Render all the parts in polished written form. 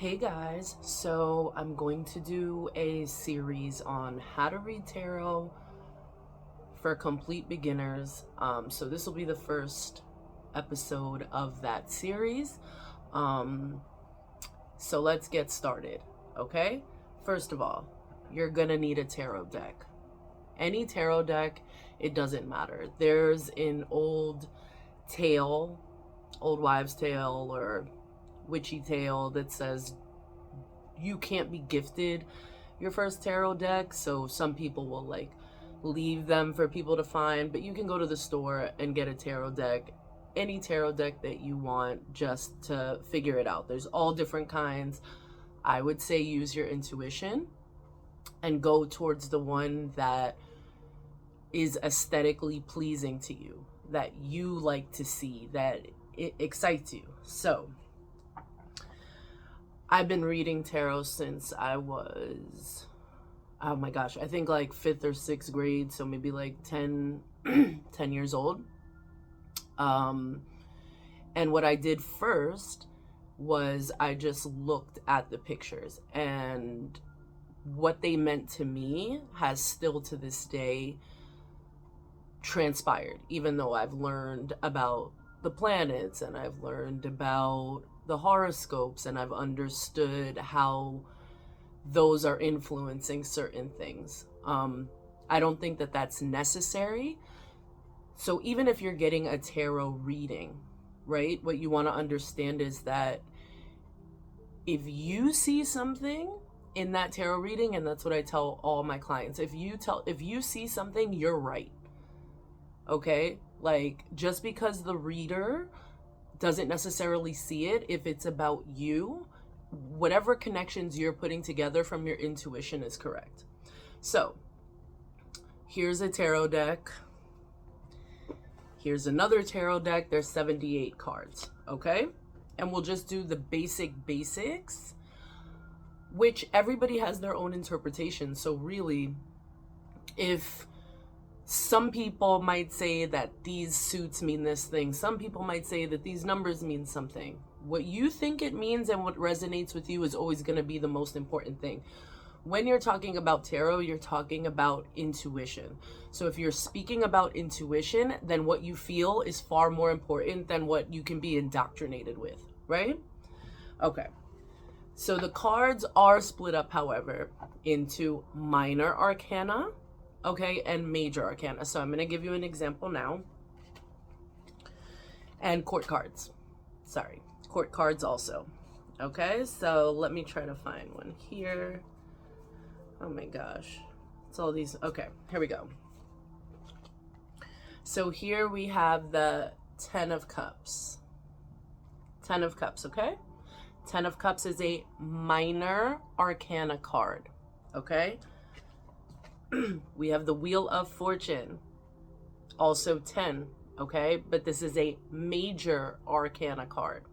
Hey guys, so I'm going to do a series on how to read tarot for complete beginners. So this will be the first episode of that series. Um, so let's get started, okay? First of all, you're gonna need a tarot deck. Any tarot deck, it doesn't matter. There's an old tale, old wives' tale, or witchy tale that says you can't be gifted your first tarot deck, so some people will leave them for people to find, but you can go to the store and get a tarot deck, any tarot deck that you want, just to figure it out. There's all different kinds. I would say use your intuition and go towards the one that is aesthetically pleasing to you, that you like to see, that it excites you. So I've been reading tarot since I was, oh my gosh, I think like 5th or 6th grade, so maybe like 10 years old. And what I did first was I just looked at the pictures, and what they meant to me has still to this day transpired, even though I've learned about the planets and I've learned about the horoscopes and I've understood how those are influencing certain things. I don't think that that's necessary. So even if you're getting a tarot reading, right, what you want to understand is that if you see something in that tarot reading, and that's what I tell all my clients, if you see something, you're right. Okay? Like, just because the reader doesn't necessarily see it, if it's about you, whatever connections you're putting together from your intuition is correct. So here's a tarot deck. Here's another tarot deck. There's 78 cards, okay? And we'll just do the basics, which everybody has their own interpretation. So really, if some people might say that these suits mean this thing, some people might say that these numbers mean something. What you think it means and what resonates with you is always going to be the most important thing. When you're talking about tarot, you're talking about intuition. So if you're speaking about intuition, then what you feel is far more important than what you can be indoctrinated with, right? Okay. So the cards are split up, however, into minor arcana, okay, and major arcana. So I'm going to give you an example now. And court cards. Sorry, court cards also. Okay, so let me try to find one here. Oh my gosh. It's all these. Okay, here we go. So here we have the 10 of Cups. 10 of Cups, okay? 10 of Cups is a minor arcana card, okay? We have the Wheel of Fortune, also 10, okay? But this is a major arcana card.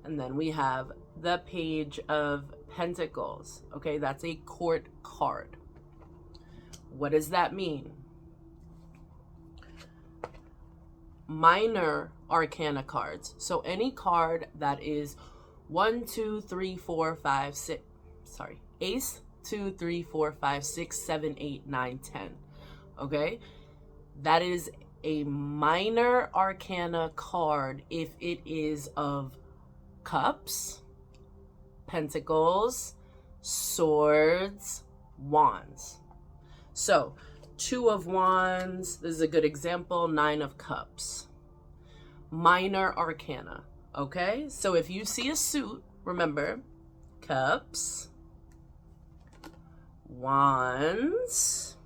And then we have the Page of Pentacles, okay? That's a court card. What does that mean? Minor arcana cards. So any card that is 1, 2, 3, 4, 5, 6, sorry, Ace, 2, 3, 4, 5, 6, 7, 8, 9, 10. Okay? That is a minor arcana card if it is of cups, pentacles, swords, wands. So 2 of wands, this is a good example, 9 of cups. Minor arcana. Okay? So if you see a suit, remember, cups, wands,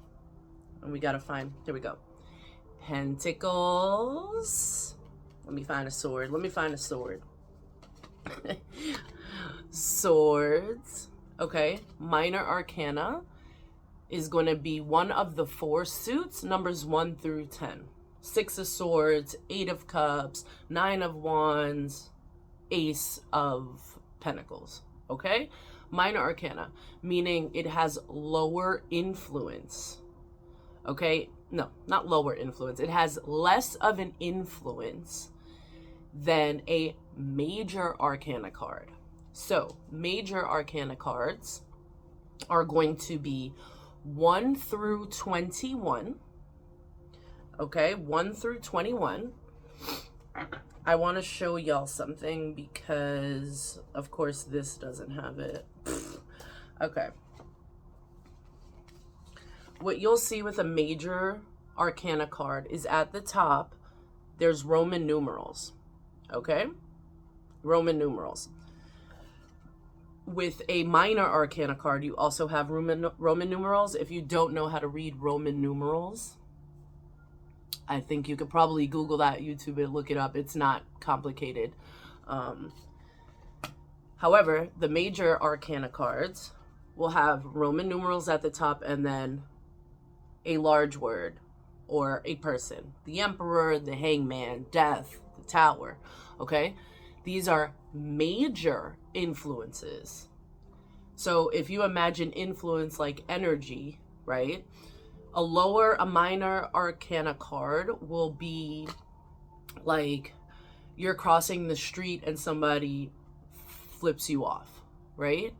and we gotta find, here we go, pentacles. Let me find a sword. Swords. Okay, minor arcana is going to be one of the 4 suits, numbers 1 through 10. 6 of swords, 8 of cups, 9 of wands, ace of pentacles. Okay, minor arcana, meaning it has lower influence. Okay, no, not lower influence. It has less of an influence than a major arcana card. So major arcana cards are going to be 1 through 21. Okay, 1 through 21. I want to show y'all something because, of course, this doesn't have it. Okay. What you'll see with a major arcana card is at the top, there's Roman numerals. Okay? Roman numerals. With a minor arcana card, you also have Roman numerals. If you don't know how to read Roman numerals, I think you could probably Google that, YouTube it, look it up. It's not complicated. However, the major arcana cards will have Roman numerals at the top and then a large word or a person. The Emperor, the Hangman, Death, the Tower. Okay? These are major influences. So if you imagine influence like energy, right? A minor arcana card will be like you're crossing the street and somebody flips you off, right?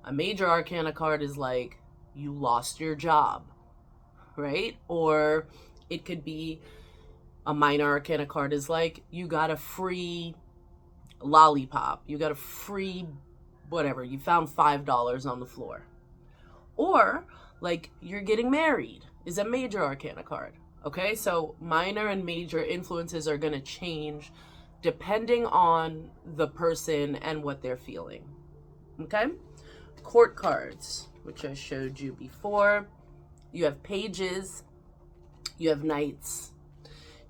A major arcana card is like you lost your job, right? Or it could be a minor arcana card is like you got a free lollipop, you got a free whatever, you found $5 on the floor. Or like you're getting married is a major arcana card. Okay, so minor and major influences are going to change depending on the person and what they're feeling. Okay, court cards, which I showed you before. You have pages, you have knights,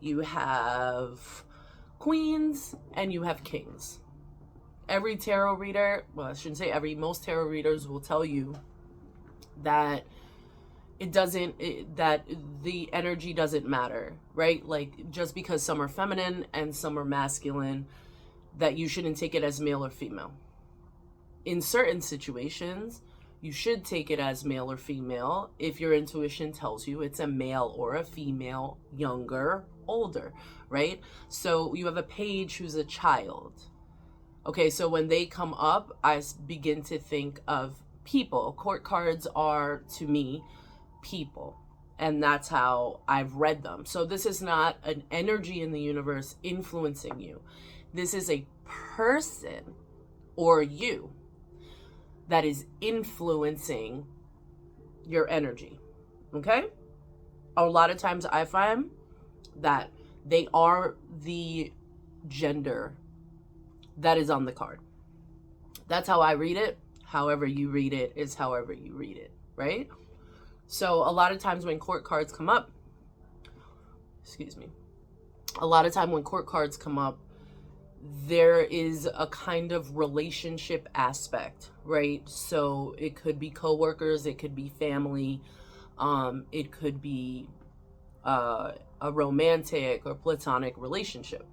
you have queens, and you have kings. Every tarot reader, well, I shouldn't say every, most tarot readers will tell you that that the energy doesn't matter, right? Like just because some are feminine and some are masculine, that you shouldn't take it as male or female. In certain situations, you should take it as male or female if your intuition tells you it's a male or a female, younger, older, right? So you have a page who's a child. Okay, so when they come up, I begin to think of people. Court cards are, to me, people. And that's how I've read them. So this is not an energy in the universe influencing you. This is a person or you that is influencing your energy. Okay? A lot of times I find that they are the gender that is on the card. That's how I read it. However you read it is however you read it, right? So a lot of times when court cards come up, a lot of time when court cards come up, there is a kind of relationship aspect, right? So it could be coworkers, it could be family, it could be a romantic or platonic relationship.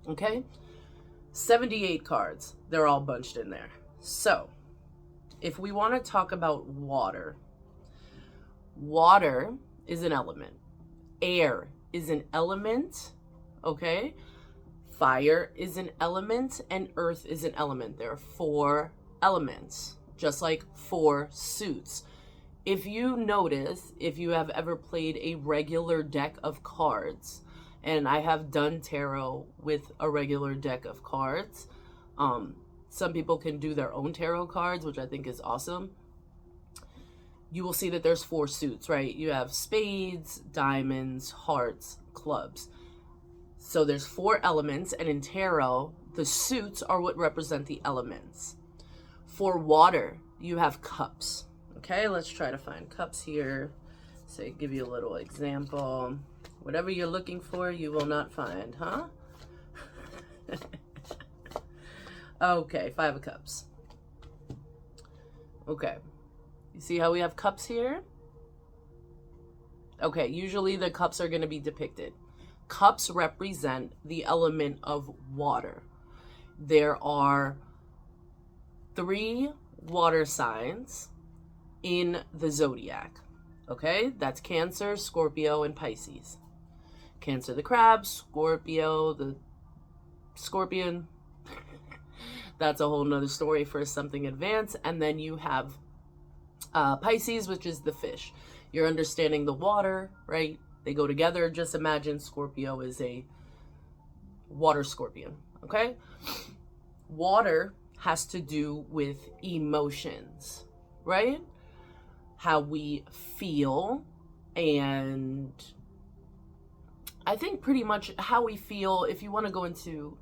Okay? 78 cards. They're all bunched in there. So, if we want to talk about water, water is an element. Air is an element, okay? Fire is an element, and earth is an element. There are 4 elements, just like 4 suits. If you notice, if you have ever played a regular deck of cards, and I have done tarot with a regular deck of cards, some people can do their own tarot cards, which I think is awesome. You will see that there's 4 suits, right? You have spades, diamonds, hearts, clubs. So there's 4 elements, and in tarot, the suits are what represent the elements. For water, you have cups. Okay, let's try to find cups here. So I give you a little example. Whatever you're looking for, you will not find, huh? Okay, 5 of cups. Okay. You see how we have cups here? Okay, usually the cups are going to be depicted. Cups represent the element of water. There are 3 water signs in the zodiac. Okay, that's Cancer, Scorpio, and Pisces. Cancer the crab, Scorpio the scorpion, That's a whole nother story for something advanced. And then you have Pisces, which is the fish. You're understanding the water, right? They go together. Just imagine Scorpio is a water scorpion, okay? Water has to do with emotions, right? How we feel, and I think pretty much how we feel. If you want to go into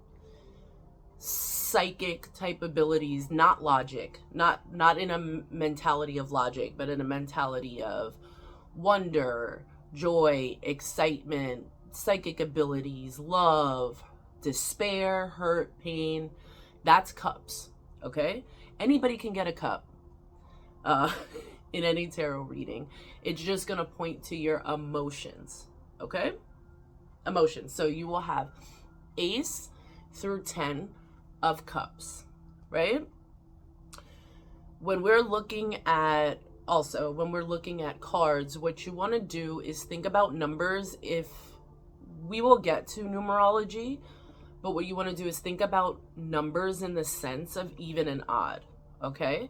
psychic type abilities, not logic, not in a mentality of logic, but in a mentality of wonder, joy, excitement, psychic abilities, love, despair, hurt, pain. That's cups, okay? Anybody can get a cup in any tarot reading. It's just going to point to your emotions, okay? Emotions. So you will have Ace through 10 of Cups, right? When we're looking at cards, what you want to do is think about numbers. If we will get to numerology, but what you want to do is think about numbers in the sense of even and odd, okay?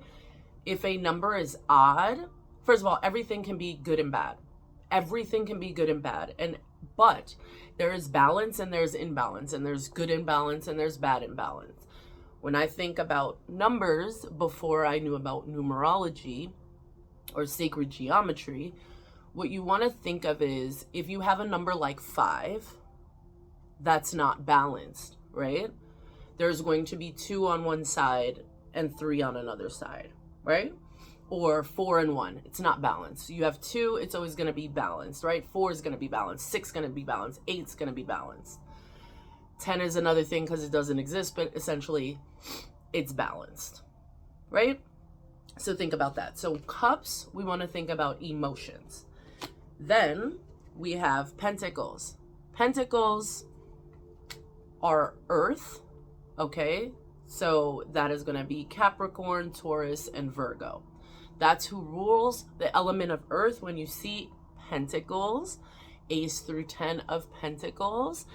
If a number is odd, first of all, everything can be good and bad. Everything can be good and bad. But there is balance and there's imbalance, and there's good imbalance and there's bad imbalance. When I think about numbers, before I knew about numerology or sacred geometry, what you want to think of is, if you have a number like 5, that's not balanced, right? There's going to be 2 on one side and 3 on another side, right? Or 4 and 1, it's not balanced. You have 2, it's always going to be balanced, right? 4 is going to be balanced, 6 is going to be balanced, 8 is going to be balanced. 10 is another thing because it doesn't exist, but essentially it's balanced, right? So think about that. So cups, we want to think about emotions. Then we have pentacles. Pentacles are earth, okay? So that is going to be Capricorn, Taurus, and Virgo. That's who rules the element of earth. When you see pentacles, Ace through 10 of Pentacles,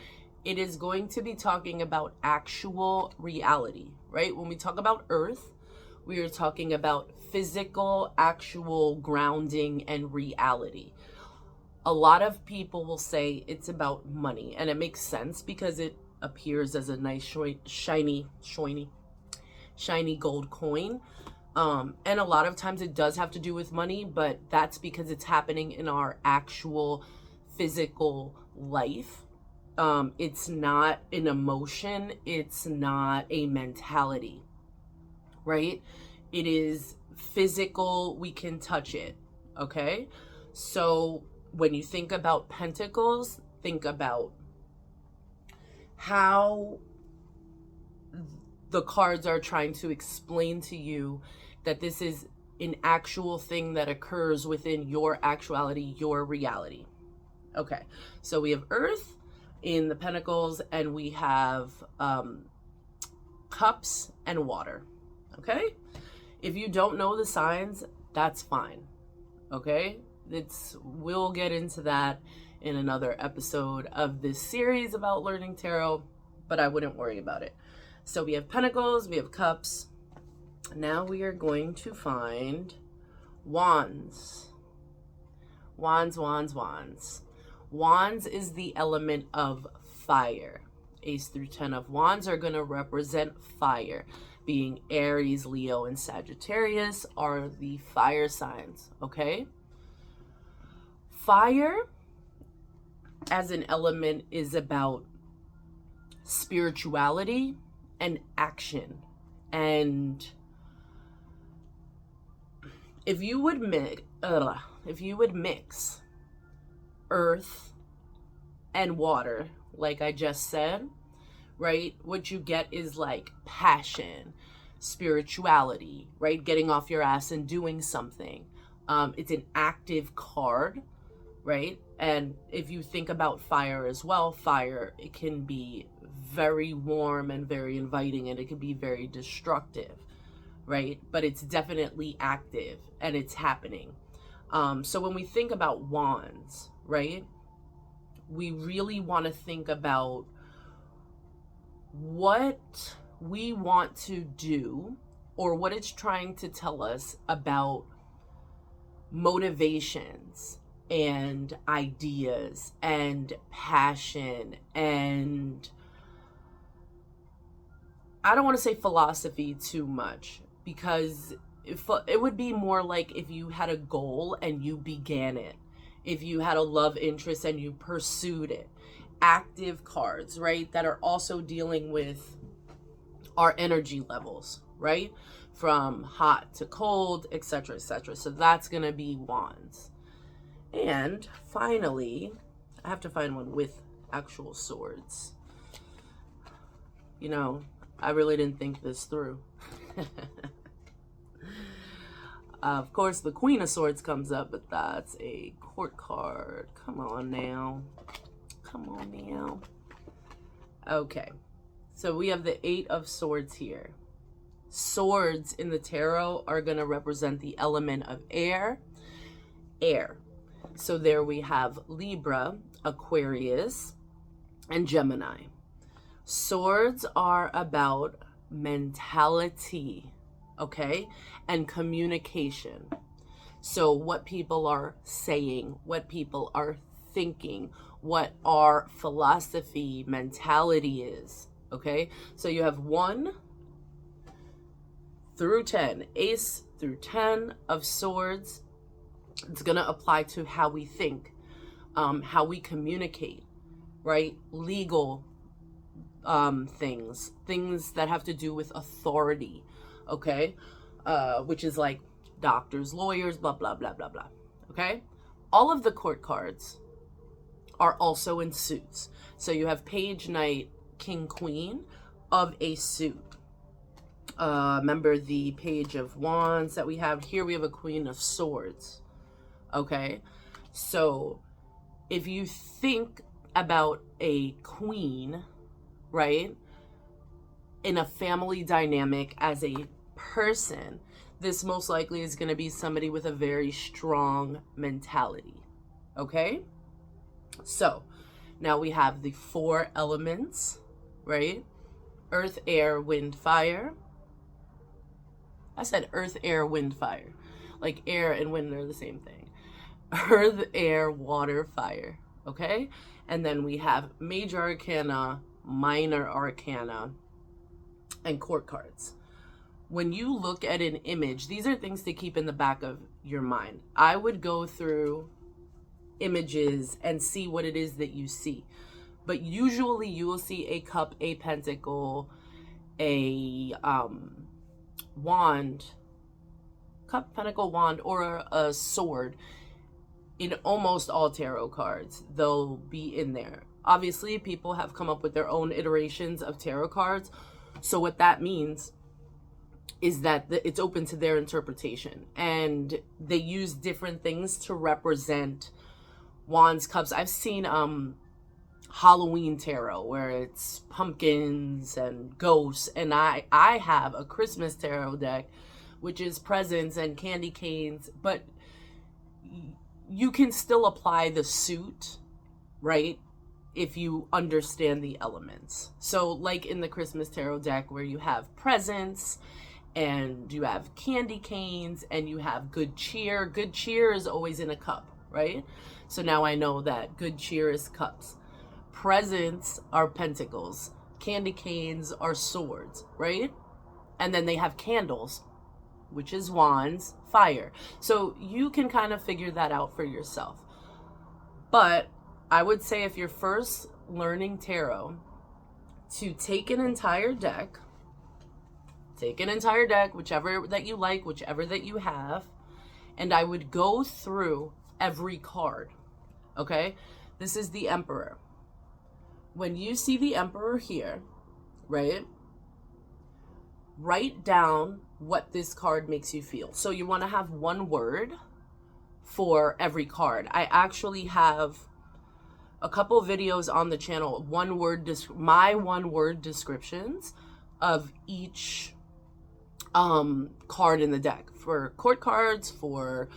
it is going to be talking about actual reality, right? When we talk about earth, we are talking about physical, actual grounding and reality. A lot of people will say it's about money, and it makes sense because it appears as a nice shiny gold coin. And a lot of times it does have to do with money, but that's because it's happening in our actual physical life. It's not an emotion. It's not a mentality, right? It is physical. We can touch it. Okay. So when you think about pentacles, think about how the cards are trying to explain to you that this is an actual thing that occurs within your actuality, your reality. Okay. So we have earth in the pentacles, and we have cups and water. Okay. If you don't know the signs, that's fine. Okay. We'll get into that in another episode of this series about learning tarot, but I wouldn't worry about it. So we have pentacles, we have cups. Now we are going to find wands. Wands. Wands is the element of fire. Ace through 10 of wands are going to represent fire, being Aries, Leo, and Sagittarius are the fire signs, okay? Fire as an element is about spirituality and action. And if you would mix earth and water, like I just said, right, what you get is like passion, spirituality, right? Getting off your ass and doing something. It's an active card, right? And if you think about fire as well, fire, it can be very warm and very inviting, and it can be very destructive, right? But it's definitely active and it's happening. So when we think about wands, right, we really want to think about what we want to do, or what it's trying to tell us about motivations and ideas and passion, and I don't want to say philosophy too much, because it would be more like if you had a goal and you began it, if you had a love interest and you pursued it. Active cards, right, that are also dealing with our energy levels, right, from hot to cold, etc., etc. So that's gonna be wands. And finally, I have to find one with actual swords. You know, I really didn't think this through. Of course, the Queen of Swords comes up, but that's a court card. Come on now. Come on now. Okay. So we have the Eight of Swords here. Swords in the tarot are going to represent the element of air. Air. So there we have Libra, Aquarius, and Gemini. Swords are about mentality, okay, and communication. So what people are saying, what people are thinking, what our philosophy, mentality is, okay? So you have 1 through 10, Ace through 10 of Swords. It's going to apply to how we think, how we communicate, right? Legal things that have to do with authority, okay? Which is like doctors, lawyers, blah, blah, blah, blah, blah, okay? All of the court cards are also in suits. So you have Page, Knight, King, Queen of a suit. Remember the Page of Wands that we have here? We have a Queen of Swords, okay? So if you think about a queen, right, in a family dynamic as a person, this most likely is going to be somebody with a very strong mentality, okay? So now we have the 4 elements, right? Earth, air, wind, fire. I said earth, air, wind, fire. Like air and wind are the same thing. Earth, air, water, fire, okay? And then we have major arcana, minor arcana, and court cards. When you look at an image, these are things to keep in the back of your mind. I would go through images and see what it is that you see. But usually you will see a cup, a pentacle, a wand, cup, pentacle, wand, or a sword in almost all tarot cards. They'll be in there. Obviously, people have come up with their own iterations of tarot cards. So what that means is that it's open to their interpretation. And they use different things to represent wands, cups. I've seen Halloween tarot where it's pumpkins and ghosts. And I have a Christmas tarot deck, which is presents and candy canes. But you can still apply the suit, right, if you understand the elements. So like in the Christmas tarot deck where you have presents and you have candy canes and you have good cheer. Good cheer is always in a cup, right? So now I know that good cheer is cups. Presents are pentacles. Candy canes are swords, right? And then they have candles, which is wands, fire. So you can kind of figure that out for yourself. But I would say if you're first learning tarot, to take an entire deck, whichever that you like, whichever that you have, and I would go through every card, okay? This is the Emperor. When you see the Emperor here, right, write down what this card makes you feel. So you want to have one word for every card. I actually have a couple videos on the channel, my one word descriptions of each card in the deck, for court cards, for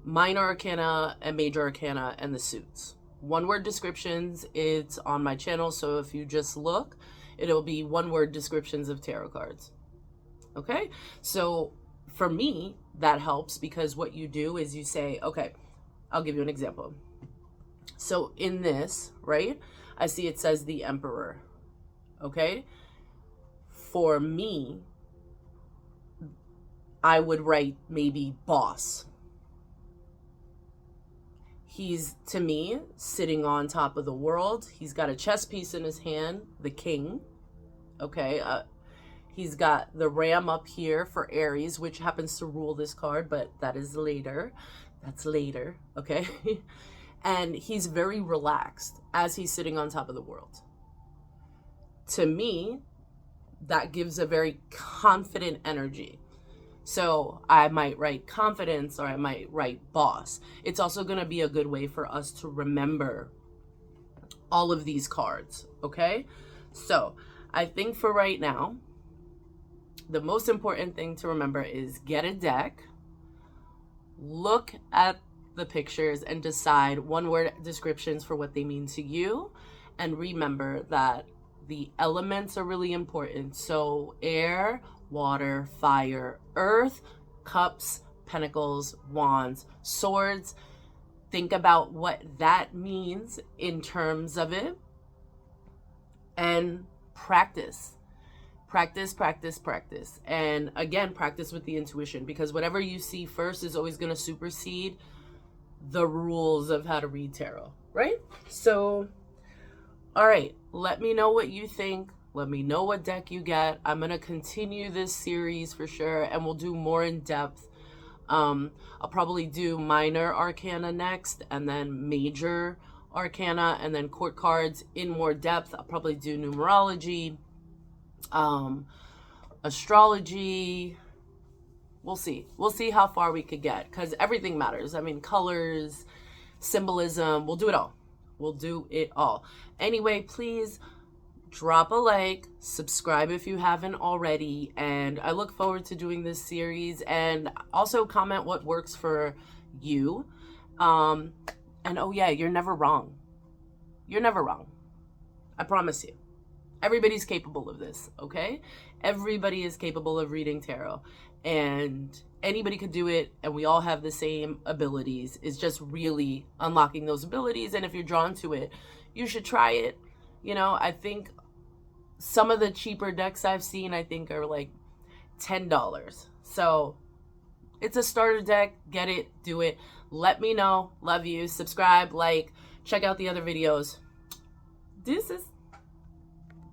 minor arcana and major arcana, and the suits. One word descriptions, it's on my channel, so if you just look, It'll be one-word descriptions of tarot cards. Okay? So for me, that helps because what you do is you say, okay, I'll give you an example. So in this, right, I see it says the Emperor. Okay? For me, I would write maybe boss. He's, to me, sitting on top of the world. He's got a chess piece in his hand, the king. Okay, he's got the ram up here for Aries, which happens to rule this card, but that is later. That's later, okay? And he's very relaxed as he's sitting on top of the world. To me, that gives a very confident energy. So I might write confidence or I might write boss. It's also going to be a good way for us to remember all of these cards, okay? So I think for right now, the most important thing to remember is get a deck, look at the pictures and decide one-word descriptions for what they mean to you. And remember that the elements are really important. So air, water, fire, earth, cups, pentacles, wands, swords. Think about what that means in terms of it. And practice. Practice, practice, practice. And again, practice with the intuition, because whatever you see first is always going to supersede the rules of how to read tarot, right? So, all right, let me know what you think. Let me know what deck you get. I'm going to continue this series for sure, and we'll do more in depth. I'll probably do minor arcana next, and then major arcana, and then court cards in more depth. I'll probably do numerology, astrology. We'll see how far we could get, because everything matters. I mean, colors, symbolism, we'll do it all. Anyway, please drop a like, subscribe if you haven't already, and I look forward to doing this series. And also comment what works for you. And oh yeah, you're never wrong. You're never wrong. I promise you. Everybody's capable of this, okay? Everybody is capable of reading tarot, and anybody could do it, and we all have the same abilities. It's just really unlocking those abilities, and if you're drawn to it, you should try it. You know, I think some of the cheaper decks I've seen, I think, are like $10. So it's a starter deck. Get it, do it. Let me know. Love you. Subscribe, like, check out the other videos. Deuces.